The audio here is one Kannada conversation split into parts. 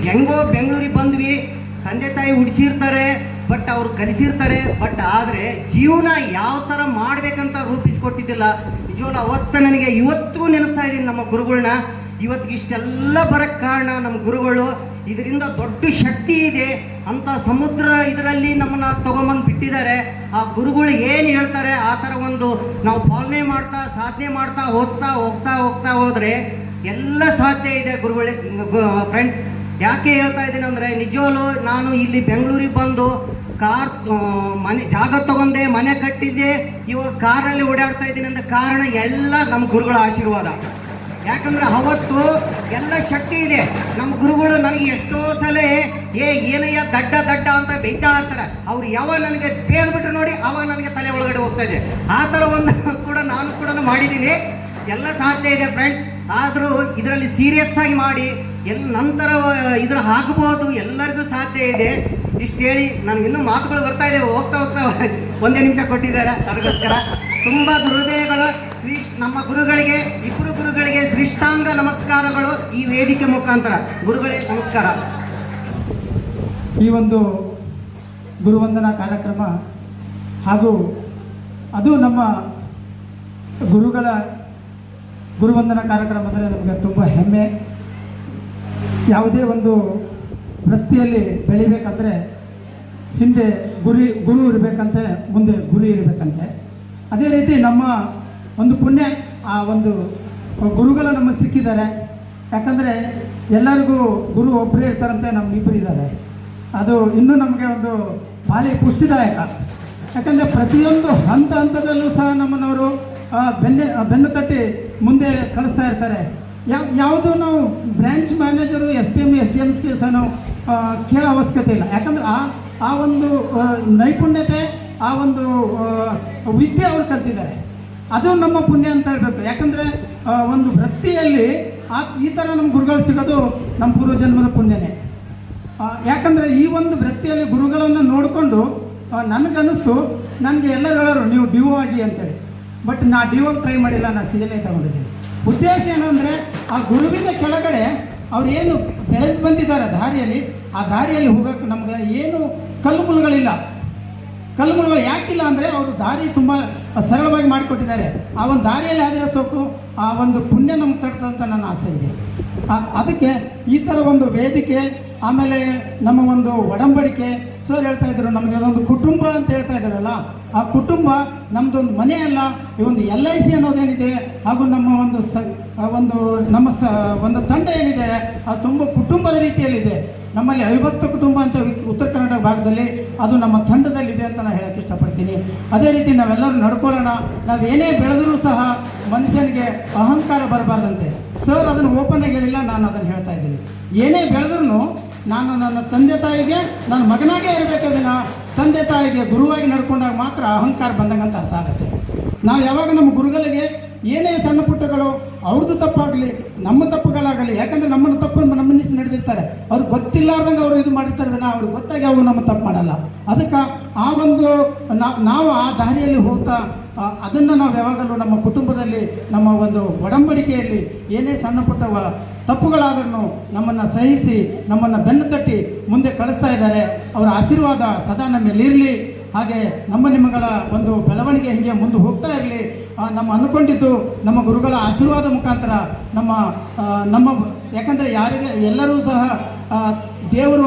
ಹೆಂಗೋ ಬೆಂಗಳೂರಿಗೆ ಬಂದ್ವಿ, ತಂದೆ ತಾಯಿ ಉಡಿಸಿರ್ತಾರೆ, ಬಟ್ ಅವ್ರು ಕಲಿಸಿರ್ತಾರೆ, ಬಟ್ ಆದರೆ ಜೀವನ ಯಾವ ಥರ ಮಾಡಬೇಕಂತ ರೂಪಿಸ್ಕೊಟ್ಟಿದ್ದಿಲ್ಲ. ನಿಜವಲ್ಲ ಅವತ್ತು ನನಗೆ ಇವತ್ತಿಗೂ ನೆನೆಸ್ತಾ ಇದ್ದೀನಿ ನಮ್ಮ ಗುರುಗಳನ್ನ. ಇವತ್ತಿಗೆ ಇಷ್ಟೆಲ್ಲ ಬರೋಕ್ಕೆ ಕಾರಣ ನಮ್ಮ ಗುರುಗಳು. ಇದರಿಂದ ದೊಡ್ಡ ಶಕ್ತಿ ಇದೆ ಅಂತ ಸಮುದ್ರ ಇದರಲ್ಲಿ ನಮ್ಮನ್ನ ತಗೊಂಬಂದು ಬಿಟ್ಟಿದ್ದಾರೆ. ಆ ಗುರುಗಳು ಏನು ಹೇಳ್ತಾರೆ ಆ ಥರ ಒಂದು ನಾವು ಪಾಲನೆ ಮಾಡ್ತಾ ಸಾಧನೆ ಮಾಡ್ತಾ ಹೋಗ್ತಾ ಹೋಗ್ತಾ ಹೋಗ್ತಾ ಹೋದರೆ ಎಲ್ಲ ಸಾಧ್ಯ ಇದೆ ಗುರುಗಳೇ. ಫ್ರೆಂಡ್ಸ್, ಯಾಕೆ ಹೇಳ್ತಾ ಇದ್ದೀನಿ ಅಂದರೆ, ನಿಜವಲ್ಲೂ ನಾನು ಇಲ್ಲಿ ಬೆಂಗಳೂರಿಗೆ ಬಂದು ಮನೆ ಜಾಗ ತಗೊಂಡೆ, ಮನೆ ಕಟ್ಟಿದ್ದೆ, ಇವಾಗ ಕಾರಲ್ಲಿ ಓಡಾಡ್ತಾ ಇದ್ದೀನಿ ಅಂತ ಕಾರಣ ಎಲ್ಲ ನಮ್ಮ ಗುರುಗಳ ಆಶೀರ್ವಾದ. ಯಾಕಂದ್ರೆ ಅವತ್ತು ಎಲ್ಲ ಶಕ್ತಿ ಇದೆ. ನಮ್ಮ ಗುರುಗಳು ನನಗೆ ಎಷ್ಟೋ ಸಲ ಏನಯ್ಯ ದಡ್ಡ ದಡ್ಡ ಅಂತ ಬೈತಾ ಇರ್ತಾರೆ. ಅವ್ರು ಯಾವಾಗ ನನಗೆ ಬೇರ್ಬಿಟ್ರು ನೋಡಿ ಅವಾಗ ನನಗೆ ತಲೆ ಒಳಗಡೆ ಹೋಗ್ತಾ ಇದೆ. ಆ ಥರ ಒಂದು ಕೂಡ ನಾನು ಕೂಡ ಮಾಡಿದ್ದೀನಿ. ಎಲ್ಲ ಸಾಧ್ಯ ಇದೆ ಫ್ರೆಂಡ್ಸ್. ಆದರೂ ಇದರಲ್ಲಿ ಸೀರಿಯಸ್ ಆಗಿ ಮಾಡಿ ನಂತರ ಇದ್ರ ಹಾಕಬಹುದು, ಎಲ್ಲರಿಗೂ ಸಾಧ್ಯ ಇದೆ. ಇಷ್ಟು ಹೇಳಿ ನನಗೆ ಇನ್ನೂ ಮಾತುಗಳು ಬರ್ತಾ ಇದೆ. ಹೋಗ್ತಾ ಹೋಗ್ತಾ ಒಂದೇ ನಿಮಿಷ ಕೊಟ್ಟಿದ್ದಾರೆ ಅದಕ್ಕೋಸ್ಕರ ತುಂಬ ಹೃದಯಗಳು ನಮ್ಮ ಗುರುಗಳಿಗೆ, ಇಬ್ಬರು ಗುರುಗಳಿಗೆ ಶ್ರೇಷ್ಠಾಂಗ ನಮಸ್ಕಾರಗಳು ಈ ವೇದಿಕೆ ಮುಖಾಂತರ. ಗುರುಗಳೇ ನಮಸ್ಕಾರ. ಈ ಒಂದು ಗುರುವಂದನಾ ಕಾರ್ಯಕ್ರಮ ಹಾಗೂ ಅದು ನಮ್ಮ ಗುರುಗಳ ಗುರುವಂದನಾ ಕಾರ್ಯಕ್ರಮ ಅಂದರೆ ನಮಗೆ ತುಂಬ ಹೆಮ್ಮೆ. ಯಾವುದೇ ಒಂದು ವೃತ್ತಿಯಲ್ಲಿ ಬೆಳಿಬೇಕಂದ್ರೆ ಹಿಂದೆ ಗುರು ಇರಬೇಕಂತೆ, ಮುಂದೆ ಗುರಿ ಇರಬೇಕಂತೆ. ಅದೇ ರೀತಿ ನಮ್ಮ ಒಂದು ಪುಣ್ಯ, ಆ ಒಂದು ಗುರುಗಳು ನಮಗೆ ಸಿಕ್ಕಿದ್ದಾರೆ. ಯಾಕಂದರೆ ಎಲ್ಲರಿಗೂ ಗುರು ಒಬ್ಬರೇ ಇರ್ತಾರಂತೆ, ನಮಗಿಬ್ಬರು ಇದ್ದಾರೆ. ಅದು ಇನ್ನೂ ನಮಗೆ ಒಂದು ಭಾರಿ ಪುಷ್ಟಿದಾಯಕ. ಯಾಕಂದರೆ ಪ್ರತಿಯೊಂದು ಹಂತದಲ್ಲೂ ಸಹ ನಮ್ಮನ್ನವರು ಬೆನ್ನು ತಟ್ಟಿ ಮುಂದೆ ಕಳಿಸ್ತಾ ಇರ್ತಾರೆ. ಯಾವುದು ನಾವು ಬ್ರ್ಯಾಂಚ್ ಮ್ಯಾನೇಜರು SDMC ಸಹ ನಾವು ಕೇಳೋ ಅವಶ್ಯಕತೆ ಇಲ್ಲ. ಯಾಕಂದರೆ ಆ ಒಂದು ನೈಪುಣ್ಯತೆ, ಆ ಒಂದು ವಿದ್ಯೆ ಅವರು ಕಲ್ತಿದ್ದಾರೆ. ಅದು ನಮ್ಮ ಪುಣ್ಯ ಅಂತ ಹೇಳಬೇಕು. ಯಾಕಂದರೆ ಒಂದು ವೃತ್ತಿಯಲ್ಲಿ ಈ ಥರ ನಮ್ಮ ಗುರುಗಳು ಸಿಗೋದು ನಮ್ಮ ಪೂರ್ವಜನ್ಮದ ಪುಣ್ಯನೇ. ಯಾಕಂದರೆ ಈ ಒಂದು ವೃತ್ತಿಯಲ್ಲಿ ಗುರುಗಳನ್ನು ನೋಡಿಕೊಂಡು ನನಗನ್ನಿಸ್ತು, ನನಗೆ ಎಲ್ಲರೂ ಹೇಳೋರು ನೀವು DO ಆಗಿ ಅಂತೇಳಿ. ಬಟ್ ನಾ DO ಟ್ರೈ ಮಾಡಿಲ್ಲ, ನಾನು CLA ತಗೊಂಡಿದ್ದೀನಿ. ಉದ್ದೇಶ ಏನು ಅಂದರೆ, ಆ ಗುರುವಿನ ಕೆಳಗಡೆ ಅವ್ರು ಏನು ಬೆಳೆದು ಬಂದಿದ್ದಾರೆ ದಾರಿಯಲ್ಲಿ, ಆ ದಾರಿಯಲ್ಲಿ ಹೋಗೋಕ್ಕೆ ನಮ್ಗೆ ಏನು ಕಲ್ಲುಮುಳ್ಳುಗಳಿಲ್ಲ. ಕಲ್ಲುಮುಳ್ಳುಗಳು ಯಾಕಿಲ್ಲ ಅಂದರೆ ಅವರು ದಾರಿ ತುಂಬ ಸರಳವಾಗಿ ಮಾಡಿಕೊಟ್ಟಿದ್ದಾರೆ. ಆ ಒಂದು ದಾರಿಯಲ್ಲಿ ಹಾದಿರೋ ಸೋಕು ಆ ಒಂದು ಪುಣ್ಯ ನಮ್ಗೆ ತರ್ತಂತ ನನ್ನ ಆಸೆ ಇದೆ. ಅದಕ್ಕೆ ಈ ಥರ ಒಂದು ವೇದಿಕೆ, ಆಮೇಲೆ ನಮ್ಮ ಒಂದು ಒಡಂಬಡಿಕೆ. ಸರ್ ಹೇಳ್ತಾ ಇದ್ರು ನಮಗೆ ಒಂದು ಕುಟುಂಬ ಅಂತ ಹೇಳ್ತಾ ಇದ್ದಾರಲ್ಲ, ಆ ಕುಟುಂಬ ನಮ್ಮದೊಂದು ಮನೆ ಅಲ್ಲ. ಈ ಒಂದು LIC ಅನ್ನೋದೇನಿದೆ, ಹಾಗೂ ನಮ್ಮ ಒಂದು ತಂಡ ಏನಿದೆ ಅದು ತುಂಬ ಕುಟುಂಬದ ರೀತಿಯಲ್ಲಿದೆ. ನಮ್ಮಲ್ಲಿ 50 ಕುಟುಂಬ ಅಂತ ಉತ್ತರ ಕನ್ನಡ ಭಾಗದಲ್ಲಿ ಅದು ನಮ್ಮ ತಂಡದಲ್ಲಿದೆ ಅಂತ ನಾನು ಹೇಳಕ್ಕೆ ಇಷ್ಟಪಡ್ತೀನಿ. ಅದೇ ರೀತಿ ನಾವೆಲ್ಲರೂ ನಡ್ಕೊಳ್ಳೋಣ. ನಾವು ಏನೇ ಬೆಳೆದರೂ ಸಹ ಮನುಷ್ಯನಿಗೆ ಅಹಂಕಾರ ಬರಬಾರ್ದಂತೆ. ಸರ್ ಅದನ್ನು ಓಪನ್ ಆಗಿ ಹೇಳಿಲ್ಲ, ನಾನು ಅದನ್ನು ಹೇಳ್ತಾ ಇದ್ದೀನಿ. ಏನೇ ಬೆಳೆದ್ರೂ ನಾನು ನನ್ನ ತಂದೆ ತಾಯಿಗೆ ನನ್ನ ಮಗನಾಗೇ ಇರಬೇಕು. ವಿನ ತಂದೆ ತಾಯಿಗೆ ಗುರುವಾಗಿ ನಡ್ಕೊಂಡಾಗ ಮಾತ್ರ ಅಹಂಕಾರ ಬಂದಂಗಂತ ಅರ್ಥ ಆಗುತ್ತೆ. ನಾವು ಯಾವಾಗ ನಮ್ಮ ಗುರುಗಳಿಗೆ ಏನೇ ಸಣ್ಣ ಪುಟ್ಟಗಳು ಅವ್ರದ್ದು ತಪ್ಪಾಗಲಿ ನಮ್ಮ ತಪ್ಪುಗಳಾಗಲಿ, ಯಾಕಂದರೆ ನಮ್ಮನ್ನು ತಪ್ಪು ನಮ್ಮನ್ನಿಸಿ ನಡೆದಿರ್ತಾರೆ, ಅವ್ರಿಗೆ ಗೊತ್ತಿಲ್ಲಾರ್ದಂಗೆ ಅವರು ಇದು ಮಾಡಿರ್ತಾರೆ ವಿನ ಅವ್ರಿಗೆ ಗೊತ್ತಾಗಿ ಅವರು ನಮ್ಮ ತಪ್ಪು ಮಾಡಲ್ಲ. ಅದಕ್ಕೆ ಆ ಒಂದು ನಾವು ಆ ದಾರಿಯಲ್ಲಿ ಹೋಗ್ತಾ ಅದನ್ನು ನಾವು ಯಾವಾಗಲೂ ನಮ್ಮ ಕುಟುಂಬದಲ್ಲಿ, ನಮ್ಮ ಒಂದು ಒಡಂಬಡಿಕೆಯಲ್ಲಿ ಏನೇ ಸಣ್ಣ ಪುಟ್ಟ ತಪ್ಪುಗಳಾದ್ರೂ ನಮ್ಮನ್ನು ಸಹಿಸಿ ನಮ್ಮನ್ನು ಬೆನ್ನು ತಟ್ಟಿ ಮುಂದೆ ಕಳಿಸ್ತಾ ಇದ್ದಾರೆ. ಅವರ ಆಶೀರ್ವಾದ ಸದಾ ನಮ್ಮ ಮೇಲಿರಲಿ. ಹಾಗೆ ನಿಮ್ಮಗಳ ಒಂದು ಬೆಳವಣಿಗೆ ಹೀಗೆ ಮುಂದೆ ಹೋಗ್ತಾ ಇರಲಿ. ನಮ್ಮ ಅಂದ್ಕೊಂಡಿದ್ದು ನಮ್ಮ ಗುರುಗಳ ಆಶೀರ್ವಾದ ಮುಖಾಂತರ ನಮ್ಮ ಯಾಕಂದರೆ ಯಾರಿಗೆ ಎಲ್ಲರೂ ಸಹ ದೇವರು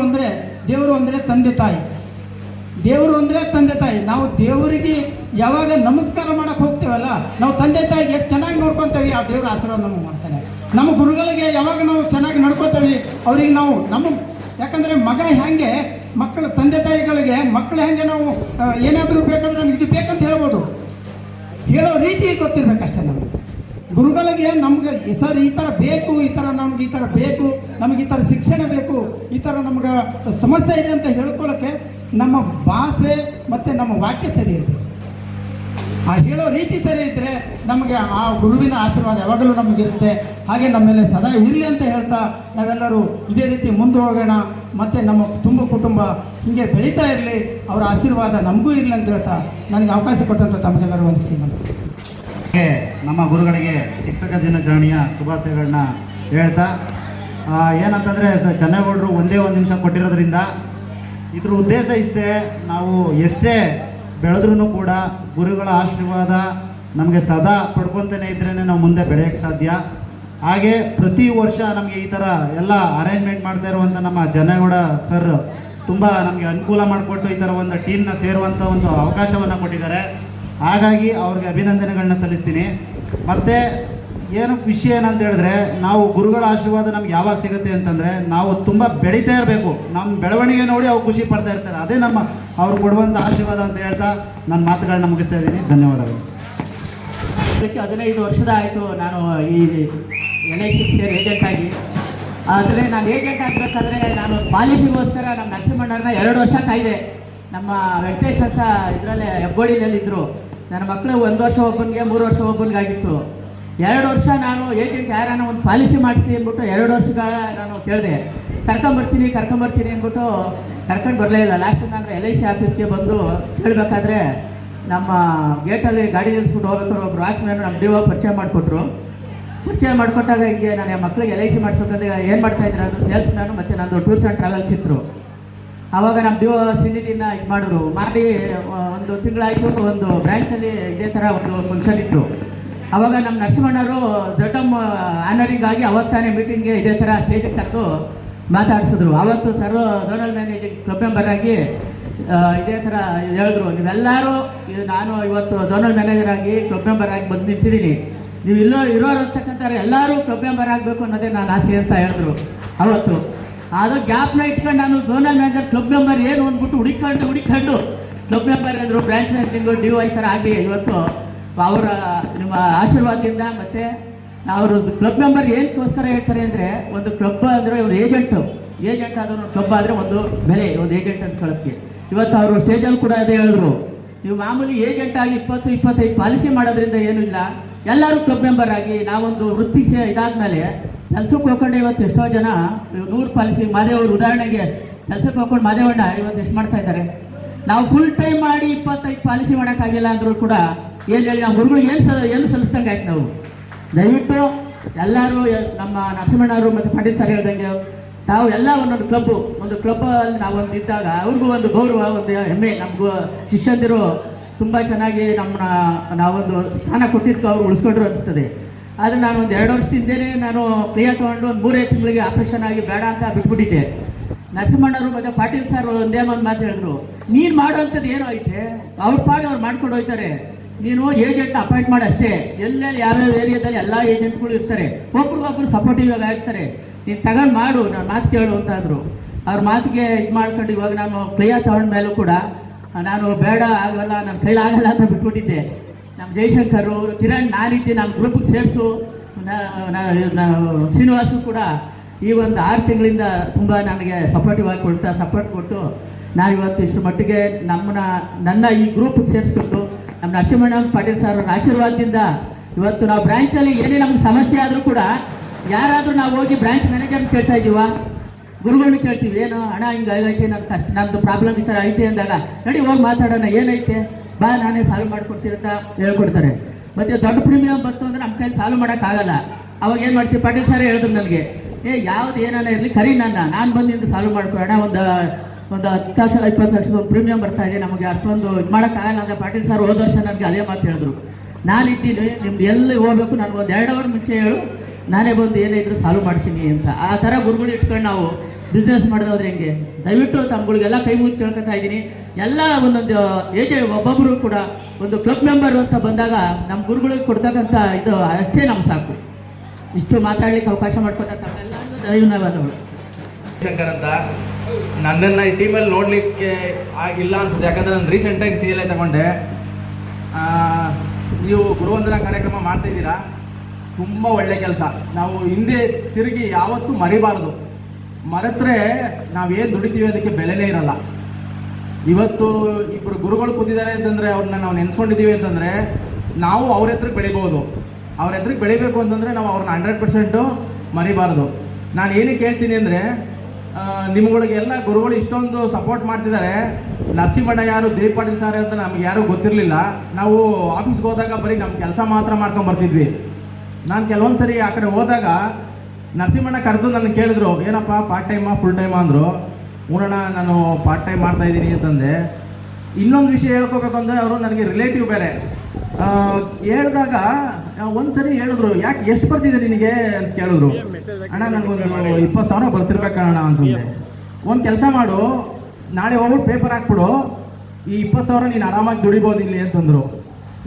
ಅಂದರೆ ತಂದೆ ತಾಯಿ. ದೇವರು ಅಂದರೆ ತಂದೆ ತಾಯಿ. ನಾವು ದೇವರಿಗೆ ಯಾವಾಗ ನಮಸ್ಕಾರ ಮಾಡಕ್ಕೆ ಹೋಗ್ತೇವಲ್ಲ, ನಾವು ತಂದೆ ತಾಯಿಗೆ ಎಷ್ಟು ಚೆನ್ನಾಗಿ ನೋಡ್ಕೊತೇವೆ, ಆ ದೇವರ ಆಶೀರ್ವಾದ ನಮಗೆ ಮಾಡ್ತಾನೆ. ನಮ್ಮ ಗುರುಗಳಿಗೆ ಯಾವಾಗ ನಾವು ಚೆನ್ನಾಗಿ ನಡ್ಕೋತೇವೆ, ಅವ್ರಿಗೆ ನಾವು ಯಾಕಂದರೆ ಮಗ ಹೆಂಗೆ ಮಕ್ಕಳು ತಂದೆ ತಾಯಿಗಳಿಗೆ ಮಕ್ಕಳು ಹೆಂಗೆ ನಾವು ಏನಾದರೂ ಬೇಕಂದ್ರೆ ನಮ್ಗೆ ಇದು ಬೇಕಂತ ಹೇಳ್ಬೋದು, ಹೇಳೋ ರೀತಿ ಗೊತ್ತಿರ್ಬೇಕಷ್ಟೇ. ನಮಗೆ ಗುರುಗಳಿಗೆ ನಮ್ಗೆ ಸರ್ ಈ ಥರ ಬೇಕು, ಈ ಥರ ನಮ್ಗೆ ಈ ಥರ ಬೇಕು, ನಮಗೆ ಈ ಥರ ಶಿಕ್ಷಣ ಬೇಕು, ಈ ಥರ ನಮ್ಗೆ ಸಮಸ್ಯೆ ಇದೆ ಅಂತ ಹೇಳ್ಕೊಳ್ಳೋಕ್ಕೆ ನಮ್ಮ ಭಾಷೆ ಮತ್ತು ನಮ್ಮ ವಾಕ್ಯ ಸರಿ ಇರಬೇಕು. ಆ ಹೇಳೋ ರೀತಿ ಸರಿ ಇದ್ದರೆ ನಮಗೆ ಆ ಗುರುವಿನ ಆಶೀರ್ವಾದ ಯಾವಾಗಲೂ ನಮಗಿರುತ್ತೆ. ಹಾಗೆ ನಮ್ಮ ಮೇಲೆ ಸದಾ ಇರಲಿ ಅಂತ ಹೇಳ್ತಾ ನಾವೆಲ್ಲರೂ ಇದೇ ರೀತಿ ಮುಂದೆ ಹೋಗೋಣ. ಮತ್ತು ನಮ್ಮ ಕುಟುಂಬ ಹೀಗೆ ಬೆಳೀತಾ ಇರಲಿ, ಅವರ ಆಶೀರ್ವಾದ ನಮಗೂ ಇರಲಿ ಅಂತ ಹೇಳ್ತಾ ನನಗೆ ಅವಕಾಶ ಕೊಟ್ಟಂತ ತಮಗೆಲ್ಲರೂ ವಂದಿಸಿ. ನಮ್ಮ ಗುರುಗಳಿಗೆ ಶಿಕ್ಷಕ ದಿನಾಚರಣೆಯ ಶುಭಾಶಯಗಳನ್ನ ಹೇಳ್ತಾ ಏನಂತಂದರೆ ಚೆನ್ನಗೌಡರು ಒಂದೇ ಒಂದು ನಿಮಿಷ ಕೊಟ್ಟಿರೋದ್ರಿಂದ ಇದ್ರ ಉದ್ದೇಶ ಇಷ್ಟೇ, ನಾವು ಎಷ್ಟೇ ಬೆಳೆದ್ರೂ ಕೂಡ ಗುರುಗಳ ಆಶೀರ್ವಾದ ನಮಗೆ ಸದಾ ಪಡ್ಕೊತಾನೆ ಇದ್ರೇ ನಾವು ಮುಂದೆ ಬೆಳೆಯೋಕ್ಕೆ ಸಾಧ್ಯ. ಹಾಗೆ ಪ್ರತಿ ವರ್ಷ ನಮಗೆ ಈ ಥರ ಎಲ್ಲ ಅರೇಂಜ್ಮೆಂಟ್ ಮಾಡ್ತಾ ಇರುವಂಥ ನಮ್ಮ ಚೆನ್ನಗೌಡ ಸರ್ ತುಂಬ ನಮಗೆ ಅನುಕೂಲ ಮಾಡಿಕೊಟ್ಟು ಈ ಥರ ಒಂದು ಟೀಮ್ನ ಸೇರುವಂಥ ಒಂದು ಅವಕಾಶವನ್ನು ಕೊಟ್ಟಿದ್ದಾರೆ. ಹಾಗಾಗಿ ಅವ್ರಿಗೆ ಅಭಿನಂದನೆಗಳನ್ನ ಸಲ್ಲಿಸ್ತೀನಿ. ಮತ್ತು ಏನು ವಿಷಯ ಏನಂತ ಹೇಳಿದ್ರೆ, ನಾವು ಗುರುಗಳ ಆಶೀರ್ವಾದ ನಮ್ಗೆ ಯಾವಾಗ ಸಿಗುತ್ತೆ ಅಂತಂದರೆ ನಾವು ತುಂಬ ಬೆಳೀತಾ ಇರಬೇಕು. ನಮ್ಮ ಬೆಳವಣಿಗೆ ನೋಡಿ ಅವ್ರು ಖುಷಿ ಪಡ್ತಾ ಇರ್ತಾರೆ. ಅದೇ ನಮ್ಮ ಅವ್ರು ಕೊಡುವಂಥ ಆಶೀರ್ವಾದ ಅಂತ ಹೇಳ್ತಾ ನನ್ನ ಮಾತುಗಳನ್ನ ಮುಗಿಸ್ತಾ ಇದ್ದೀನಿ. ಧನ್ಯವಾದಗಳು. 15 ವರ್ಷದ ಆಯಿತು ನಾನು ಈ LIC ಸೇರಿ ಏಜೆಂಟ್ ಆಗಿ. ಆದರೆ ನಾನು ಏಜೆಂಟ್ ಆಗಬೇಕಾದ್ರೆ ನಾನು ಪಾಲಿಸಿಗೋಸ್ಕರ ನಮ್ಮ ನರಸಿಂಹಣ್ಣವ್ರನ್ನ 2 ವರ್ಷ ಕಾಯ್ದೆ. ನಮ್ಮ ವೆಂಕಟೇಶ್ ಅಂತ ಇದರಲ್ಲೇ ಹೆಬ್ಬಗೋಡಿನಲ್ಲಿದ್ದರು. ನನ್ನ ಮಕ್ಕಳು 1 ವರ್ಷ ಒಬ್ಬನಿಗೆ 3 ವರ್ಷ ಒಬ್ಬನಿಗಾಗಿತ್ತು. 2 ವರ್ಷ ನಾನು ಏಜೆಂಟ್ ಯಾರನ್ನ ಒಂದು ಪಾಲಿಸಿ ಮಾಡಿಸ್ತೀನಿ ಅಂದ್ಬಿಟ್ಟು 2 ವರ್ಷಗಳ ನಾನು ಕೇಳಿದೆ. ಕರ್ಕೊಂಬರ್ತೀನಿ ಅಂದ್ಬಿಟ್ಟು ಕರ್ಕೊಂಡು ಬರಲೇ ಇಲ್ಲ. ಲಾಸ್ಟ್ ನಾನು LIC ಆಫೀಸ್ಗೆ ಬಂದು ಕೇಳಬೇಕಾದ್ರೆ ನಮ್ಮ ಗೇಟಲ್ಲಿ ಗಾಡಿ ನಿಲ್ಲಿಸ್ಬಿಟ್ಟು ಹೋಗ್ಬೇಕಾದ್ರೆ ಒಬ್ರು ವಾಚ್ಮ್ಯಾನ್ ನಮ್ಮ DO ಪರಿಚಯ ಮಾಡಿಕೊಟ್ಟಾಗ ಹಿಂಗೆ ನಾನು ಮಕ್ಕಳಿಗೆ LIC ಮಾಡಿಸ್ಬೇಕಂದ್ರೆ ಏನು ಮಾಡ್ತಾಯಿದ್ರು ಅದು ಸೇಲ್ಸ್ ನಾನು ಮತ್ತು ನಂದು ಟೂರ್ಸ್ ಆ್ಯಂಡ್ ಟ್ರಾವೆಲ್ಸ್ ಇತ್ತು. ಆವಾಗ ನಮ್ಮ DO ಸಿಂಡಿನ ಇದು ಮಾಡಿದ್ರು. ಮಾಡಿ 1 ತಿಂಗಳಾಯಿತು. ಒಂದು ಬ್ರ್ಯಾಂಚಲ್ಲಿ ಇದೇ ಥರ ಒಂದು ಫಂಕ್ಷನ್ ಇತ್ತು. ಆವಾಗ ನಮ್ಮ ನರಸಿಂಹಣ್ಣವರು ZM ಆನರಿಂಗ್ ಆಗಿ ಅವತ್ತಾನೇ ಮೀಟಿಂಗ್ಗೆ ಇದೇ ಥರ ಸ್ಟೇಜಿಗೆ ಕರೆದು ಮಾತಾಡಿಸಿದ್ರು. ಆವತ್ತು ಝೋನಲ್ ಮ್ಯಾನೇಜಿಂಗ್ ಕ್ಲಬ್ ಮೆಂಬರ್ ಆಗಿ ಇದೇ ಥರ ಹೇಳಿದ್ರು, ನೀವೆಲ್ಲರೂ ನಾನು ಇವತ್ತು ಝೋನಲ್ ಮ್ಯಾನೇಜರ್ ಆಗಿ ಕ್ಲಬ್ ಮೆಂಬರ್ ಆಗಿ ಬಂದು ನಿಂತಿದ್ದೀನಿ, ನೀವು ಇರೋರು ಅಂತಕ್ಕಂಥವ್ರು ಎಲ್ಲರೂ ಕ್ಲಬ್ ಮೆಂಬರ್ ಆಗಬೇಕು ಅನ್ನೋದೇ ನಾನು ಆಸೆ ಅಂತ ಹೇಳಿದ್ರು ಅವತ್ತು. ಅದು ಗ್ಯಾಪ್ನ ಇಟ್ಕೊಂಡು ನಾನು ಝೋನಲ್ ಮ್ಯಾನೇಜರ್ ಕ್ಲಬ್ ಮೆಂಬರ್ ಏನು ಅಂದ್ಬಿಟ್ಟು ಹುಡುಕೊಂಡು ಕ್ಲಬ್ ಮೆಂಬರ್ ಅಂದರು. ಬ್ರಾಂಚ್ ಮ್ಯಾನೇಜಿಂಗು DO ಈ ಥರ ಆಗಿ ಇವತ್ತು ಅವರ ನಿಮ್ಮ ಆಶೀರ್ವಾದದಿಂದ. ಮತ್ತು ಅವರು ಕ್ಲಬ್ ಮೆಂಬರ್ ಏನಕ್ಕೋಸ್ಕರ ಹೇಳ್ತಾರೆ ಅಂದರೆ, ಒಂದು ಕ್ಲಬ್ ಅಂದರೆ ಒಂದು ಏಜೆಂಟ್ ಆದರೂ ಕ್ಲಬ್ ಆದರೆ ಒಂದು ಬೆಲೆ, ಒಂದು ಏಜೆಂಟ್ ಅನ್ಸ್ಕೊಳ್ಳೋಕ್ಕೆ. ಇವತ್ತು ಅವರು ಸ್ಟೇಜಲ್ಲಿ ಕೂಡ ಅದೇ ಹೇಳಿದ್ರು, ನೀವು ಮಾಮೂಲಿ ಏಜೆಂಟ್ ಆಗಿ 20-25 ಪಾಲಿಸಿ ಮಾಡೋದ್ರಿಂದ ಏನೂ ಇಲ್ಲ, ಎಲ್ಲರೂ ಕ್ಲಬ್ ಮೆಂಬರ್ ಆಗಿ ನಾವೊಂದು ವೃತ್ತಿ ಇದಾದ್ಮೇಲೆ ಕೆಲಸಕ್ಕೆ ಹೋಗ್ಕೊಂಡು ಇವತ್ತು ಎಷ್ಟೋ ಜನ 100 ಪಾಲಿಸಿ ಮಾದೇವರು ಉದಾಹರಣೆಗೆ ಕೆಲಸಕ್ಕೆ ಹೋಗ್ಕೊಂಡು ಮಾದೇವಣ್ಣ ಇವತ್ತು ಎಷ್ಟು ಮಾಡ್ತಾ ಇದ್ದಾರೆ. ನಾವು ಫುಲ್ ಟೈಮ್ ಮಾಡಿ 25 ಪಾಲಿಸಿ ಮಾಡೋಕ್ಕಾಗಿಲ್ಲ ಅಂದರೂ ಕೂಡ ಏನು ಹೇಳಿ ನಾವು ಗುರುಗಳಿಗೆ ಏನು ಸಲ್ಲಿಸ್ದಂಗೆ ಆಯ್ತು. ನಾವು ದಯವಿಟ್ಟು ಎಲ್ಲರೂ ನಮ್ಮ ನರಸಿಂಹಣ್ಣವರು ಮತ್ತು ಪಂಡಿತ್ ಸರ್ ಹೇಳ್ದಂಗೆ ನಾವು ಎಲ್ಲ ಒಂದೊಂದು ಕ್ಲಬ್ಬಲ್ಲಿ ನಾವೊಂದು ಇದ್ದಾಗ ಅವ್ರಿಗೂ ಒಂದು ಗೌರವ, ಒಂದು ಹೆಮ್ಮೆ. ನಮಗೂ ಶಿಷ್ಯಂದಿರು ತುಂಬ ಚೆನ್ನಾಗಿ ನಾವೊಂದು ಸ್ಥಾನ ಕೊಟ್ಟಿದ್ದು ಅವ್ರು ಉಳಿಸ್ಕೊಂಡ್ರು ಅನಿಸ್ತದೆ. ಆದರೆ ನಾನು ಒಂದು 2 ವರ್ಷದಿಂದಲೇ ನಾನು ಕ್ರಿಯಾ ತೊಗೊಂಡು ಒಂದು 3 ತಿಂಗಳಿಗೆ ಆಪರೇಷನ್ ಆಗಿ ಬೇಡ ಅಂತ ಬಿಟ್ಬಿಟ್ಟಿದ್ದೆ. ನರಸಿಂಹಣ್ಣವರು ಮತ್ತು ಪಾಟೀಲ್ ಸರ್ ಒಂದೇ ಒಂದು ಮಾತು ಹೇಳಿದ್ರು, ನೀನು ಮಾಡೋವಂಥದ್ದು ಏನೋ ಐತೆ ಅವ್ರ ಪಾಡು ಅವ್ರು ಮಾಡ್ಕೊಂಡು ಹೋಗ್ತಾರೆ, ನೀನು ಏಜೆಂಟ್ ಅಪಾಯಿಂಟ್ ಮಾಡಿ ಅಷ್ಟೇ. ಎಲ್ಲೆಲ್ಲಿ ಯಾವ್ಯಾವ ಏರಿಯಾದಲ್ಲಿ ಎಲ್ಲ ಏಜೆಂಟ್ಗಳು ಇರ್ತಾರೆ, ಒಬ್ರಿಗೊಬ್ರು ಸಪೋರ್ಟಿವ್ ಆಗಿ ಆಗ್ತಾರೆ, ನೀನು ತಗೊಂಡು ಮಾಡು, ನಾನು ಮಾತು ಕೇಳು ಅಂತ ಅಂದರು. ಅವ್ರ ಮಾತಿಗೆ ಇದು ಮಾಡ್ಕೊಂಡು ಇವಾಗ ನಾನು ಕ್ರಿಯಾ ತಗೊಂಡ ಮೇಲೂ ಕೂಡ ನಾನು ಬೇಡ ಆಗಲ್ಲ, ನನ್ನ ಕೈಲಾಗಲ್ಲ ಅಂತ ಬಿಟ್ಬಿಟ್ಟಿದ್ದೆ. ನಮ್ಮ ಜಯಶಂಕರು, ಕಿರಣ್, ನಾನಿದ್ದೆ, ನಮ್ಮ ಗ್ರೂಪಿಗೆ ಸೇರಿಸು, ಶ್ರೀನಿವಾಸು ಕೂಡ ಈ ಒಂದು 6 ತಿಂಗಳಿಂದ ತುಂಬ ನನಗೆ ಸಪೋರ್ಟ್ ಕೊಟ್ಟು ನಾನು ಇವತ್ತು ಇಷ್ಟು ಮಟ್ಟಿಗೆ ನನ್ನ ಈ ಗ್ರೂಪಿಗೆ ಸೇರಿಸ್ಬಿಟ್ಟು ನಮ್ಮ ನರಸಿಂಹಣ್ಣ ಪಾಟೀಲ್ ಸರ್ ಅವ್ರ ಆಶೀರ್ವಾದದಿಂದ ಇವತ್ತು ನಾವು ಬ್ರ್ಯಾಂಚಲ್ಲಿ ಏನೇ ನಮ್ಗೆ ಸಮಸ್ಯೆ ಆದರೂ ಕೂಡ ಯಾರಾದರೂ ನಾವು ಹೋಗಿ ಬ್ರಾಂಚ್ ಮ್ಯಾನೇಜರ್ ಕೇಳ್ತಾ ಇದ್ದೀವ, ಗುರುಗಳನ್ನ ಕೇಳ್ತೀವಿ, ಏನು ಹಣ ಹಿಂಗೆ ಆಗೈತೆ, ನಮ್ಮದು ಪ್ರಾಬ್ಲಮ್ ಈ ಥರ ಐತೆ ಅಂದಾಗ ನಡಿ ಹೋಗಿ ಮಾತಾಡೋಣ, ಏನೈತೆ ಬಾ ನಾನೇ ಸಾಲ್ವ್ ಮಾಡ್ಕೊಡ್ತೀನಿ ಅಂತ ಹೇಳ್ಕೊಡ್ತಾರೆ. ಮತ್ತು ದೊಡ್ಡ ಪ್ರೀಮಿಯಂ ಬಂತು ಅಂದರೆ ನಮ್ಮ ಕೈಲಿ ಸಾಲ್ವ್ ಮಾಡೋಕ್ಕಾಗಲ್ಲ. ಅವಾಗ ಏನು ಮಾಡ್ತೀವಿ, ಪಾಟೀಲ್ ಸರ್ ಹೇಳಿದ್ರು ನನಗೆ, ಯಾವ್ದು ಏನಾನ ಇರಲಿ ಕರಿ ನಾನು ಬಂದು ನಿಂದು ಸಾಲ್ವ್ ಮಾಡ್ಕೊಳ್ಳೋಣ, ಒಂದು 10 ಲಕ್ಷ 20 ಲಕ್ಷದ ಒಂದು ಪ್ರೀಮಿಯಂ ಬರ್ತಾ ಇದೆ, ನಮಗೆ ಅಷ್ಟೊಂದು ಇದು ಮಾಡೋಕ್ಕಾಗಲ್ಲ ಅಂತ ಪಾಟೀಲ್ ಸರ್ ಹೋದ ವರ್ಷ ನನಗೆ ಅದೇ ಮಾತು ಹೇಳಿದ್ರು. ನಾನಿದ್ದೀನಿ, ನಿಮ್ದು ಎಲ್ಲಿ ಹೋಗ್ಬೇಕು ನನಗೊಂದು 2 ಅವರ್ ಮುಂಚೆ ಹೇಳು, ನಾನೇ ಬಂದು ಏನೇ ಇದ್ರು ಸಾಲ್ವ್ ಮಾಡ್ತೀನಿ ಅಂತ. ಆ ಥರ ಗುರುಗಳು ಇಟ್ಕೊಂಡು ನಾವು ಬಿಸ್ನೆಸ್ ಮಾಡೋದಾದ್ರೆ ಹೆಂಗೆ? ದಯವಿಟ್ಟು ತಮ್ಮಗಳಿಗೆಲ್ಲ ಕೈ ಮುಗಿ ಕೇಳ್ಕೊತಾ ಇದ್ದೀನಿ. ಎಲ್ಲ ಒಂದೊಂದು ಒಬ್ಬೊಬ್ಬರು ಕೂಡ ಒಂದು ಕ್ಲಬ್ ಮೆಂಬರ್ ಅಂತ ಬಂದಾಗ ನಮ್ಮ ಗುರುಗಳಿಗೆ ಕೊಡ್ತಕ್ಕಂಥ ಇದು ಅಷ್ಟೇ ನಮ್ಗೆ ಸಾಕು. ಇಷ್ಟು ಮಾತಾಡ್ಲಿಕ್ಕೆ ಅವಕಾಶ ಮಾಡಿಕೊಟ್ಟ ಎಲ್ಲರಿಗೂ ಧನ್ಯವಾದಗಳು. ಶಂಕರ್ ಅಂತ, ನನ್ನನ್ನು ಈ ಟೀಮಲ್ಲಿ ನೋಡಲಿಕ್ಕೆ ಆಗಿಲ್ಲ ಅನ್ಸುತ್ತೆ, ಯಾಕಂದರೆ ನಾನು ರೀಸೆಂಟಾಗಿ CLA ತಗೊಂಡೆ. ನೀವು ಗುರುವಂದನಾ ಕಾರ್ಯಕ್ರಮ ಮಾಡ್ತಾಯಿದ್ದೀರಾ, ತುಂಬ ಒಳ್ಳೆ ಕೆಲಸ. ನಾವು ಹಿಂದೆ ತಿರುಗಿ ಯಾವತ್ತೂ ಮರಿಬಾರ್ದು. ಮರೆತರೆ ನಾವೇನು ದುಡಿತೀವಿ ಅದಕ್ಕೆ ಬೆಲೆನೇ ಇರಲ್ಲ. ಇವತ್ತು ಇಬ್ಬರು ಗುರುಗಳು ಕೂತಿದ್ದಾರೆ ಅಂತಂದರೆ ಅವ್ರನ್ನ ನಾವು ನೆನೆಸ್ಕೊಂಡಿದ್ದೀವಿ ಅಂತಂದರೆ ನಾವು ಅವ್ರ ಹೆತ್ರಕ್ಕೆ ಬೆಳಿಬೋದು. ಅವ್ರ ಹೆತ್ರಕ್ಕೆ ಬೆಳಿಬೇಕು ಅಂತಂದರೆ ನಾವು ಅವ್ರನ್ನ 100% ಮರಿಬಾರ್ದು. ನಾನು ಏನಕ್ಕೆ ಹೇಳ್ತೀನಿ ಅಂದರೆ, ನಿಮ್ಗಳಿಗೆಲ್ಲ ಗುರುಗಳು ಇಷ್ಟೊಂದು ಸಪೋರ್ಟ್ ಮಾಡ್ತಿದ್ದಾರೆ. ನರಸಿಂಹಣ್ಣ ಯಾರು, ದೇವ್ ಪಾಟೀಲ್ ಸರ್ ಅಂತ ನಮ್ಗೆ ಯಾರೂ ಗೊತ್ತಿರಲಿಲ್ಲ. ನಾವು ಆಫೀಸ್ಗೆ ಹೋದಾಗ ಬರೀ ನಮ್ಮ ಕೆಲಸ ಮಾತ್ರ ಮಾಡ್ಕೊಂಡು ಬರ್ತಿದ್ವಿ. ನಾನು ಕೆಲವೊಂದು ಸರಿ ಆ ಕಡೆ ಹೋದಾಗ ನರಸಿಂಹಣ್ಣ ಕರೆದು ನನ್ನ ಕೇಳಿದ್ರು, ಏನಪ್ಪ ಪಾರ್ಟ್ ಟೈಮಾ ಫುಲ್ ಟೈಮಾ ಅಂದರು. ಊರಣ್ಣ ನಾನು ಪಾರ್ಟ್ ಟೈಮ್ ಮಾಡ್ತಾ ಇದ್ದೀನಿ ಅಂತಂದೆ. ಇನ್ನೊಂದು ವಿಷಯ ಹೇಳ್ಕೋಬೇಕು ಅಂದರೆ ಅವರು ನನಗೆ ರಿಲೇಟಿವ್ ಬೇರೆ. ಹೇಳಿದಾಗ ಒಂದ್ಸರಿ ಹೇಳಿದ್ರು, ಯಾಕೆ ಎಷ್ಟು ಬರ್ತಿದೆ ನಿನಗೆ ಅಂತ ಕೇಳಿದ್ರು. ಅಣ್ಣ ನನಗೊಂದು 20,000 ಬರ್ತಿರ್ಬೇಕಣ್ಣ ಅಂತಂದೆ. ಒಂದು ಕೆಲಸ ಮಾಡು, ನಾಳೆ ಹೋಗ್ಬಿಟ್ಟು ಪೇಪರ್ ಹಾಕ್ಬಿಡು, ಈ 20,000 ನೀನು ಆರಾಮಾಗಿ ದುಡಿಬೋದು ಇಲ್ಲಿ ಅಂತಂದ್ರು.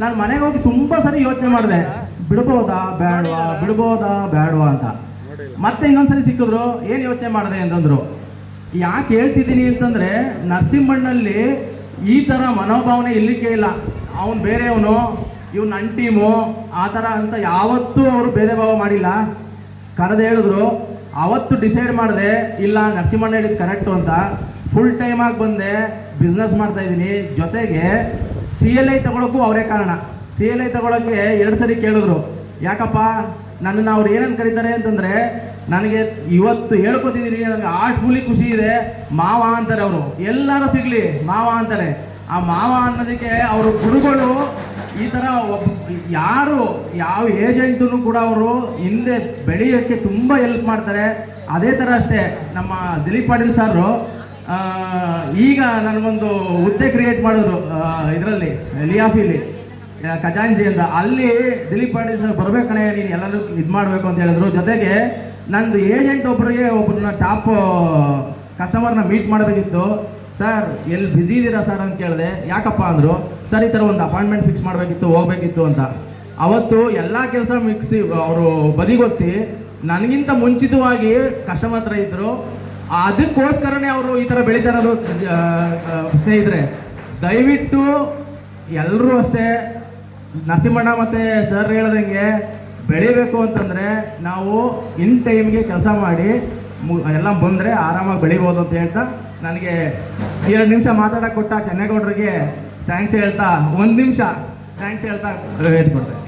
ನಾನು ಮನೆಗೆ ಹೋಗಿ ತುಂಬ ಸರಿ ಯೋಚನೆ ಮಾಡಿದೆ, ಬಿಡ್ಬೋದಾ ಬೇಡವಾ ಅಂತ. ಮತ್ತೆ ಇನ್ನೊಂದ್ಸರಿ ಸಿಕ್ಕಿದ್ರು, ಏನು ಯೋಚನೆ ಮಾಡಿದೆ ಅಂತಂದ್ರು. ಯಾಕೆ ಹೇಳ್ತಿದ್ದೀನಿ ಅಂತಂದ್ರೆ, ನರಸಿಂಹಣ್ಣಲ್ಲಿ ಈ ಥರ ಮನೋಭಾವನೆ ಇಲ್ಲಿಕ್ಕೆ ಇಲ್ಲ. ಅವನು ಬೇರೆಯವನು, ಇವ್ನು ನನ್ನ ಟೀಮು, ಆ ಥರ ಅಂತ ಯಾವತ್ತೂ ಅವರು ಭೇದ ಭಾವ ಮಾಡಿಲ್ಲ. ಕರೆದು ಹೇಳಿದ್ರು, ಅವತ್ತು ಡಿಸೈಡ್ ಮಾಡಿದೆ, ಇಲ್ಲ ನರಸಿಂಹಣ್ಣ ಹೇಳಿದ್ದು ಕರೆಕ್ಟು ಅಂತ. ಫುಲ್ ಟೈಮಾಗಿ ಬಂದೆ, ಬಿಸ್ನೆಸ್ ಮಾಡ್ತಾ ಇದ್ದೀನಿ. ಜೊತೆಗೆ CLI ತಗೊಳಕ್ಕೂ ಅವರೇ ಕಾರಣ. CLI ತಗೊಳಕ್ಕೆ 2 ಸರಿ ಕೇಳಿದ್ರು, ಯಾಕಪ್ಪ ನನ್ನನ್ನು ಅವ್ರು ಏನಂತ ಕರೀತಾರೆ ಅಂತಂದರೆ, ನನಗೆ ಇವತ್ತು ಹೇಳ್ಕೊತಿದ್ದೀನಿ, ನನಗೆ ಆರ್ಟ್ಫುಲಿ ಖುಷಿ ಇದೆ, ಮಾವ ಅಂತಾರೆ ಅವರು. ಎಲ್ಲರೂ ಸಿಗಲಿ ಮಾವ ಅಂತಾರೆ. ಆ ಮಾವ ಅನ್ನೋದಕ್ಕೆ ಅವರು ಗುರುಗಳು ಈ ಥರ ಯಾರು ಯಾವ ಏಜೆಂಟನ್ನು ಕೂಡ ಅವರು ಹಿಂದೆ ಬೆಳೆಯೋಕ್ಕೆ ತುಂಬ ಹೆಲ್ಪ್ ಮಾಡ್ತಾರೆ. ಅದೇ ಥರ ಅಷ್ಟೇ ನಮ್ಮ ದಿಲೀಪ್ ಪಾಟೀಲ್ ಸಾರು ಈಗ ನನಗೊಂದು ಹುದ್ದೆ ಕ್ರಿಯೇಟ್ ಮಾಡಿದ್ರು ಇದರಲ್ಲಿ ಲಿಯಾಫಿಲಿ ಖಜಾಂಜಿ ಅಂತ. ಅಲ್ಲಿ ದಿಲೀಪ್ ಪಾಟೀಲ್ ಸರ್ ಬರ್ಬೇಕಣೆ, ನೀನು ಎಲ್ಲರೂ ಇದು ಮಾಡಬೇಕು ಅಂತ ಹೇಳಿದ್ರು. ಜೊತೆಗೆ ನಂದು ಏಜೆಂಟ್ ಒಬ್ಬರನ್ನ ಟಾಪ್ ಕಸ್ಟಮರ್ನ ಮೀಟ್ ಮಾಡಬೇಕಿತ್ತು. ಸರ್ ಎಲ್ಲಿ ಬ್ಯುಸಿ ಇದ್ದೀರಾ ಸರ್ ಅಂತ ಕೇಳಿದೆ. ಯಾಕಪ್ಪ ಅಂದರು. ಸರ್ ಈ ಥರ ಒಂದು ಅಪಾಯಿಂಟ್ಮೆಂಟ್ ಫಿಕ್ಸ್ ಮಾಡಬೇಕಿತ್ತು, ಹೋಗ್ಬೇಕಿತ್ತು ಅಂತ. ಅವತ್ತು ಎಲ್ಲ ಕೆಲಸ ಮಿಕ್ಸಿ ಅವರು ಬದಿಗೊತ್ತಿ ನನಗಿಂತ ಮುಂಚಿತವಾಗಿ ಕಸ್ಟಮರ್ ಹತ್ರ ಇದ್ದರು. ಅದಕ್ಕೋಸ್ಕರನೇ ಅವರು ಈ ಥರ ಬೆಳೀತಾ ಇರೋದು. ಸ್ನೇಹಿತರೆ, ದಯವಿಟ್ಟು ಎಲ್ಲರೂ ಅಷ್ಟೇ ನರಸಿಂಹಣ್ಣ ಮತ್ತು ಸರ್ ಹೇಳ್ದಂಗೆ ಬೆಳಿಬೇಕು ಅಂತಂದರೆ ನಾವು ಇನ್ ಟೈಮ್ಗೆ ಕೆಲಸ ಮಾಡಿ ಎಲ್ಲ ಬಂದರೆ ಆರಾಮಾಗಿ ಬೆಳಿಬೋದು ಅಂತ ಹೇಳ್ತಾ, ನನಗೆ 2 ನಿಮಿಷ ಮಾತಾಡೋಕೆ ಕೊಟ್ಟ ಚೆನ್ನೇಗೌಡರಿಗೆ ಥ್ಯಾಂಕ್ಸ್ ಹೇಳ್ತಾ, 1 ನಿಮಿಷ ಥ್ಯಾಂಕ್ಸ್ ಹೇಳ್ತಾ ಹೇಳ್ಕೊಡ್ತೇನೆ.